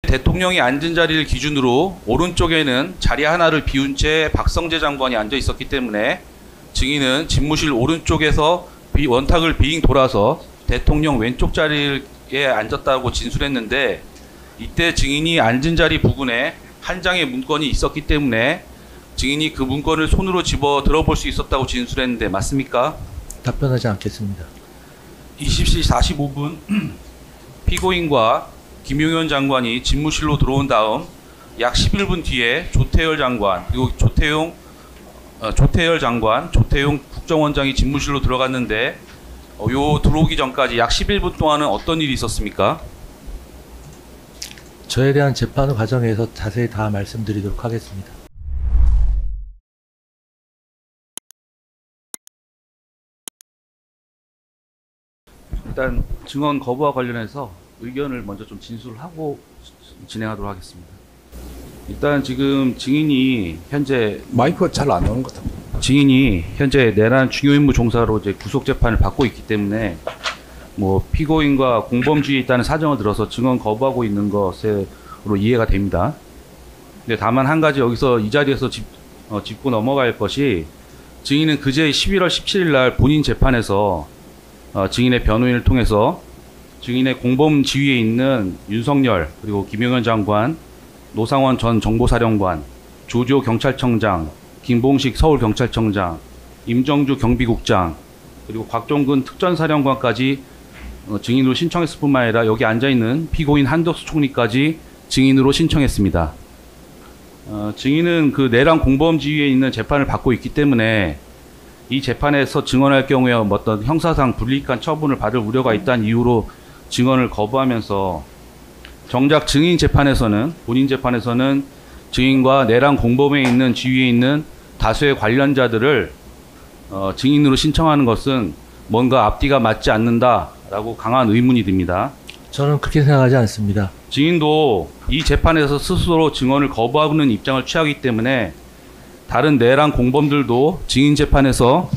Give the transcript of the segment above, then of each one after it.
대통령이 앉은 자리를 기준으로 오른쪽에는 자리 하나를 비운 채 박성재 장관이 앉아 있었기 때문에 증인은 집무실 오른쪽에서 원탁을 빙 돌아서 대통령 왼쪽 자리에 앉았다고 진술했는데, 이때 증인이 앉은 자리 부근에 한 장의 문건이 있었기 때문에 증인이 그 문건을 손으로 집어 들어볼 수 있었다고 진술했는데 맞습니까? 답변하지 않겠습니다. 20시 45분 피고인과 김용현 장관이 집무실로 들어온 다음 약 11분 뒤에 조태열 장관 그리고 조태열 장관, 조태용 국정원장이 집무실로 들어갔는데 요 들어오기 전까지 약 11분 동안은 어떤 일이 있었습니까? 저에 대한 재판 과정에서 자세히 다 말씀드리도록 하겠습니다. 일단 증언 거부와 관련해서 의견을 먼저 좀 진술하고 진행하도록 하겠습니다. 일단 지금 증인이 현재 마이크가 잘 안 나오는 것 같아요. 증인이 현재 내란 중요 임무 종사로 이제 구속 재판을 받고 있기 때문에 뭐 피고인과 공범주의에 있다는 사정을 들어서 증언 거부하고 있는 것으로 이해가 됩니다. 근데 다만 한 가지 여기서 이 자리에서 짚고 넘어갈 것이, 증인은 그제 11월 17일 날 본인 재판에서 증인의 변호인을 통해서 증인의 공범 지위에 있는 윤석열 그리고 김용현 장관, 노상원 전 정보사령관, 조지호 경찰청장, 김봉식 서울경찰청장, 임정주 경비국장, 그리고 곽종근 특전사령관까지 증인으로 신청했을 뿐만 아니라 여기 앉아있는 피고인 한덕수 총리까지 증인으로 신청했습니다. 증인은 그 내란 공범 지위에 있는 재판을 받고 있기 때문에 이 재판에서 증언할 경우에 어떤 형사상 불이익한 처분을 받을 우려가 있다는 이유로 증언을 거부하면서, 정작 증인 재판에서는, 본인 재판에서는 증인과 내란 공범에 있는 지위에 있는 다수의 관련자들을 증인으로 신청하는 것은 뭔가 앞뒤가 맞지 않는다라고 강한 의문이 듭니다. 저는 그렇게 생각하지 않습니다. 증인도 이 재판에서 스스로 증언을 거부하는 입장을 취하기 때문에 다른 내란 공범들도 증인 재판에서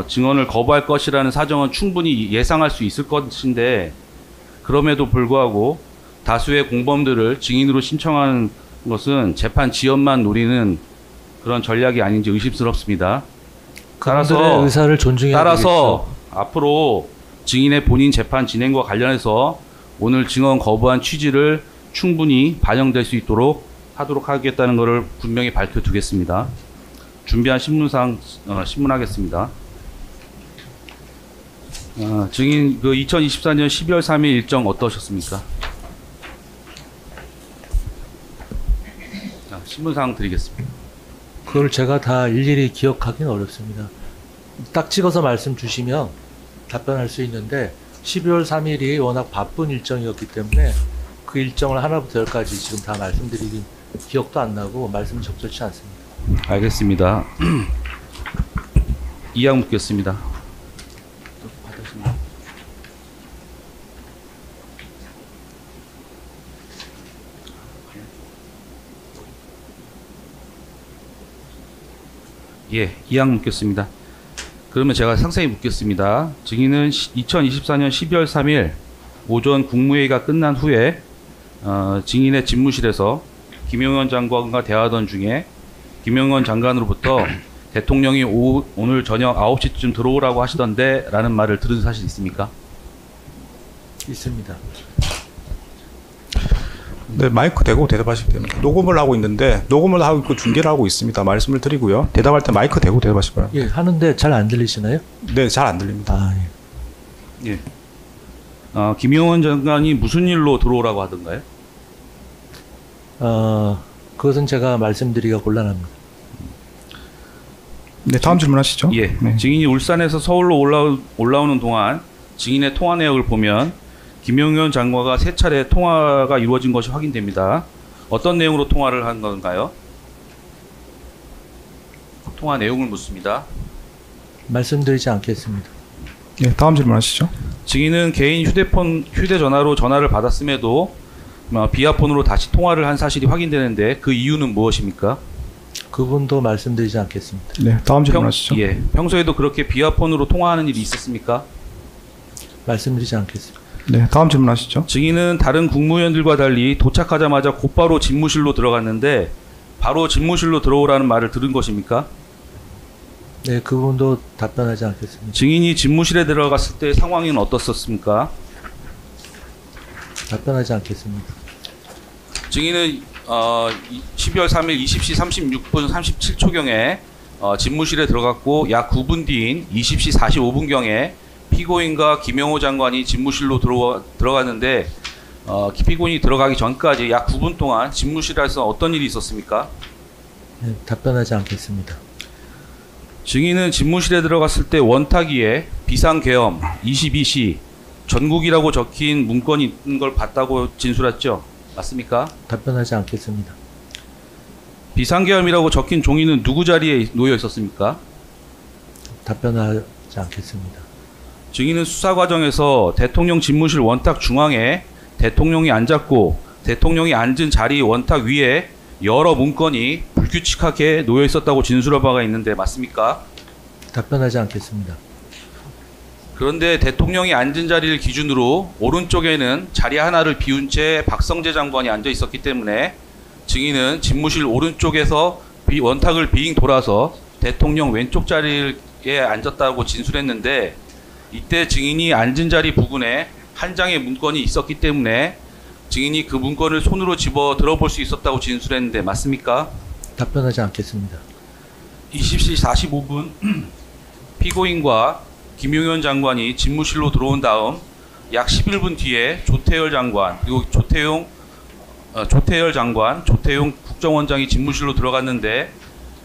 증언을 거부할 것이라는 사정은 충분히 예상할 수 있을 것인데, 그럼에도 불구하고 다수의 공범들을 증인으로 신청하는 것은 재판 지연만 노리는 그런 전략이 아닌지 의심스럽습니다. 그들의 의사를 존중해야 따라서 되겠죠. 앞으로 증인의 본인 재판 진행과 관련해서 오늘 증언 거부한 취지를 충분히 반영될 수 있도록 하도록 하겠다는 것을 분명히 밝혀두겠습니다. 준비한 신문상 신문하겠습니다. 증인 그 2024년 12월 3일 일정 어떠셨습니까? 신문상 드리겠습니다. 그걸 제가 다 일일이 기억하기는 어렵습니다. 딱 찍어서 말씀 주시면 답변할 수 있는데 12월 3일이 워낙 바쁜 일정이었기 때문에 그 일정을 하나부터 열까지 지금 다 말씀드리긴 기억도 안 나고 말씀 적절치 않습니다. 알겠습니다. 이양 묻겠습니다. 예, 이양 묻겠습니다. 그러면 제가 상세히 묻겠습니다. 증인은 2024년 12월 3일 오전 국무회의가 끝난 후에 증인의 집무실에서 김용현 장관과 대화하던 중에 김용현 장관으로부터 대통령이 오늘 저녁 9시쯤 들어오라고 하시던데 라는 말을 들은 사실 있습니까? 있습니다. 네, 마이크 대고 대답하시면 됩니다. 녹음을 하고 있는데 녹음을 하고 있고 중계를 하고 있습니다. 말씀을 드리고요. 대답할 때 마이크 대고 대답하시기 바랍니다. 예, 하는데 잘 안 들리시나요? 네, 잘 안 들립니다. 아, 예. 예. 김용현 장관이 무슨 일로 들어오라고 하던가요? 그것은 제가 말씀드리기가 곤란합니다. 네, 다음 질문하시죠. 예. 네. 증인이 울산에서 서울로 올라오는 동안 증인의 통화 내역을 보면 김용현 장관과 3차례 통화가 이루어진 것이 확인됩니다. 어떤 내용으로 통화를 한 건가요? 통화 내용을 묻습니다. 말씀드리지 않겠습니다. 네, 다음 질문하시죠. 증인은 개인 휴대전화로 전화를 받았음에도 비아폰으로 다시 통화를 한 사실이 확인되는데 그 이유는 무엇입니까? 그분도 말씀드리지 않겠습니다. 네, 다음 질문하시죠. 예. 평소에도 그렇게 비아폰으로 통화하는 일이 있었습니까? 말씀드리지 않겠습니다. 네, 다음 질문하시죠. 증인은 다른 국무위원들과 달리 도착하자마자 곧바로 집무실로 들어갔는데 바로 집무실로 들어오라는 말을 들은 것입니까? 네, 그 부분도 답변하지 않겠습니다. 증인이 집무실에 들어갔을 때 상황은 어떻었습니까? 답변하지 않겠습니다. 증인은 12월 3일 20시 36분 37초경에 집무실에 들어갔고 약 9분 뒤인 20시 45분경에 피고인과 김영호 장관이 집무실로 들어갔는데 피고인이 들어가기 전까지 약 9분 동안 집무실에서 어떤 일이 있었습니까? 네, 답변하지 않겠습니다. 증인은 집무실에 들어갔을 때 원탁 위에 비상계엄 22시 전국이라고 적힌 문건이 있는 걸 봤다고 진술했죠? 맞습니까? 답변하지 않겠습니다. 비상계엄이라고 적힌 종이는 누구 자리에 놓여 있었습니까? 답변하지 않겠습니다. 증인은 수사 과정에서 대통령 집무실 원탁 중앙에 대통령이 앉았고 대통령이 앉은 자리 원탁 위에 여러 문건이 불규칙하게 놓여 있었다고 진술한 바가 있는데 맞습니까? 답변하지 않겠습니다. 그런데 대통령이 앉은 자리를 기준으로 오른쪽에는 자리 하나를 비운 채 박성재 장관이 앉아 있었기 때문에 증인은 집무실 오른쪽에서 원탁을 비잉 돌아서 대통령 왼쪽 자리에 앉았다고 진술했는데 이때 증인이 앉은 자리 부근에 한 장의 문건이 있었기 때문에 증인이 그 문건을 손으로 집어 들어볼 수 있었다고 진술했는데 맞습니까? 답변하지 않겠습니다. 20시 45분 피고인과 김용현 장관이 집무실로 들어온 다음 약 11분 뒤에 조태열 장관 그리고 조태열 장관, 조태용 국정원장이 집무실로 들어갔는데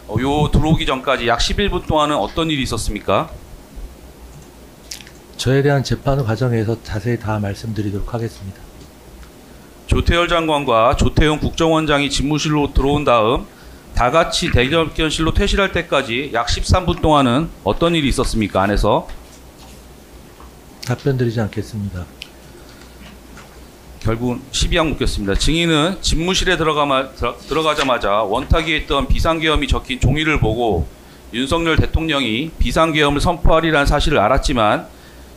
요 들어오기 전까지 약 11분 동안은 어떤 일이 있었습니까? 저에 대한 재판 과정에서 자세히 다 말씀드리도록 하겠습니다. 조태열 장관과 조태용 국정원장이 집무실로 들어온 다음 다 같이 대전실로 퇴실할 때까지 약 13분 동안은 어떤 일이 있었습니까? 안에서 답변드리지 않겠습니다. 결국은 12항 묻겠습니다. 증인은 집무실에 들어가자마자 원탁 위에 있던 비상계엄이 적힌 종이를 보고 윤석열 대통령이 비상계엄을 선포하리라는 사실을 알았지만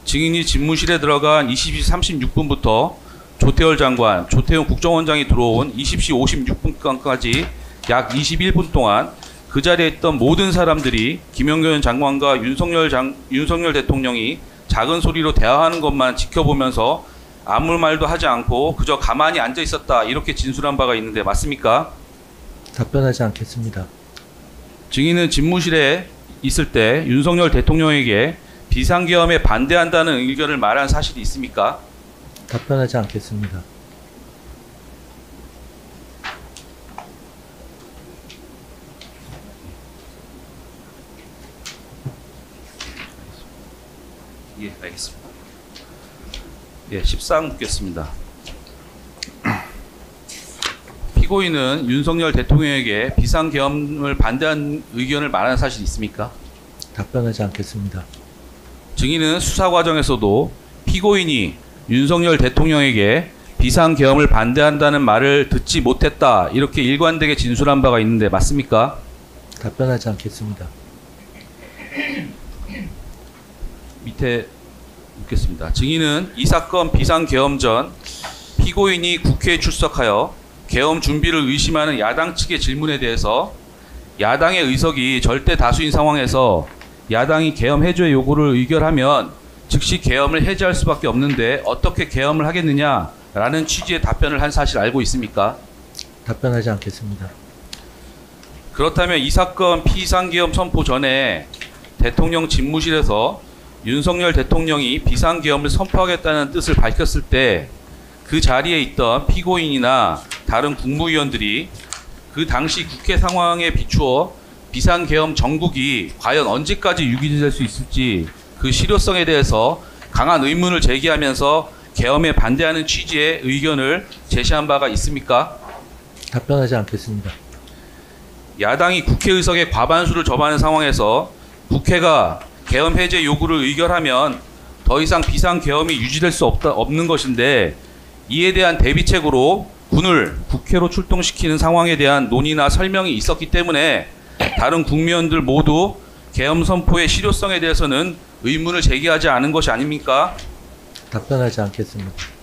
증인이 집무실에 들어간 20시 36분부터 조태열 장관, 조태용 국정원장이 들어온 20시 56분까지 약 21분 동안 그 자리에 있던 모든 사람들이 김영현 장관과 윤석열 대통령이 작은 소리로 대화하는 것만 지켜보면서 아무 말도 하지 않고 그저 가만히 앉아 있었다 이렇게 진술한 바가 있는데 맞습니까? 답변하지 않겠습니다. 증인은 집무실에 있을 때 윤석열 대통령에게 비상계엄에 반대한다는 의견을 말한 사실이 있습니까? 답변하지 않겠습니다. 예, 알겠습니다. 예, 14항 묻겠습니다. 피고인은 윤석열 대통령에게 비상계엄을 반대한 의견을 말한 사실이 있습니까? 답변하지 않겠습니다. 증인은 수사 과정에서도 피고인이 윤석열 대통령에게 비상계엄을 반대한다는 말을 듣지 못했다 이렇게 일관되게 진술한 바가 있는데 맞습니까? 답변하지 않겠습니다. 밑에 묻겠습니다. 증인은 이 사건 비상계엄 전 피고인이 국회에 출석하여 계엄 준비를 의심하는 야당 측의 질문에 대해서 야당의 의석이 절대 다수인 상황에서 야당이 계엄 해제의 요구를 의결하면 즉시 계엄을 해제할 수밖에 없는데 어떻게 계엄을 하겠느냐라는 취지의 답변을 한 사실 알고 있습니까? 답변하지 않겠습니다. 그렇다면 이 사건 비상계엄 선포 전에 대통령 집무실에서 윤석열 대통령이 비상계엄을 선포하겠다는 뜻을 밝혔을 때 그 자리에 있던 피고인이나 다른 국무위원들이 그 당시 국회 상황에 비추어 비상계엄 정국이 과연 언제까지 유지될 수 있을지 그 실효성에 대해서 강한 의문을 제기하면서 계엄에 반대하는 취지의 의견을 제시한 바가 있습니까? 답변하지 않겠습니다. 야당이 국회 의석의 과반수를 점하는 상황에서 국회가 계엄 해제 요구를 의결하면 더 이상 비상계엄이 유지될 수 없는 것인데 이에 대한 대비책으로 군을 국회로 출동시키는 상황에 대한 논의나 설명이 있었기 때문에 다른 국무위원들 모두 계엄 선포의 실효성에 대해서는 의문을 제기하지 않은 것이 아닙니까? 답변하지 않겠습니다.